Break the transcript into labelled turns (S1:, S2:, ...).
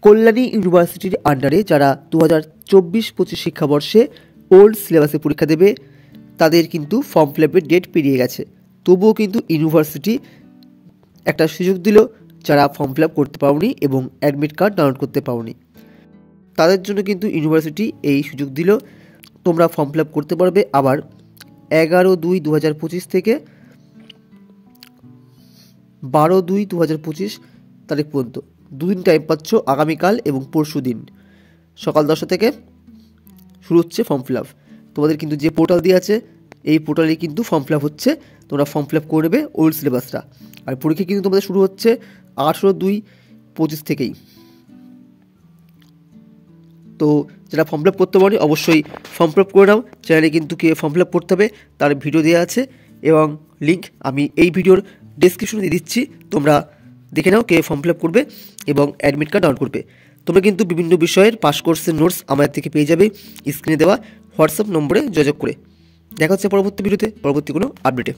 S1: কল্যাণী ইউনিভার্সিটির আন্ডারে যারা 2024-25 শিক্ষাবর্ষে ওল্ড সিলেবাসে পরীক্ষা দেবে তাদের কিন্তু ফর্ম ফিল আপের ডেট পেরিয়ে গেছে। তবুও কিন্তু ইউনিভার্সিটি একটা সুযোগ দিল যারা ফর্ম ফিল আপ করতে পারোনি এবং অ্যাডমিট কার্ড ডাউনলোড করতে পারোনি তাদের জন্য কিন্তু ইউনিভার্সিটি এই সুযোগ দিল তোমরা ফর্ম ফিল আপ করতে পারবে আবার 11/2/2025 থেকে 12/2/2025 তারিখ পর্যন্ত। দুদিন টাইম পাচ্ছ, আগামীকাল এবং পরশু দিন সকাল 10টা থেকে শুরু হচ্ছে ফর্ম ফিল আপ। তোমাদের কিন্তু যে পোর্টাল দিয়ে আছে এই পোর্টালে কিন্তু ফর্ম ফিল আপ হচ্ছে, তোমরা ফর্ম ফিল আপ করে নেবে ওল্ড সিলেবাসটা। আর পরীক্ষা কিন্তু তোমাদের শুরু হচ্ছে 18/2/25 থেকেই। তো যারা ফর্ম ফিল আপ করতে পারো অবশ্যই ফর্ম ফিল আপ করে নাও। চ্যানেলে কিন্তু কে ফর্ম ফিল আপ করতে হবে তার ভিডিও দেওয়া আছে এবং লিঙ্ক আমি এই ভিডিওর ডেসক্রিপশনে দিয়ে দিচ্ছি, তোমরা দেখে নাও কে ফর্ম ফিল আপ করবে এবং অ্যাডমিট কার্ড ডাউনলোড করবে। তোমরা কিন্তু বিভিন্ন বিষয়ের পাস কোর্সের নোটস আমাদের থেকে পেয়ে যাবে স্ক্রিনে দেওয়া হোয়াটসঅ্যাপ নম্বরে যোগাযোগ করে। দেখা হচ্ছে পরবর্তী ভিডিওতে পরবর্তী কোনো আপডেটে।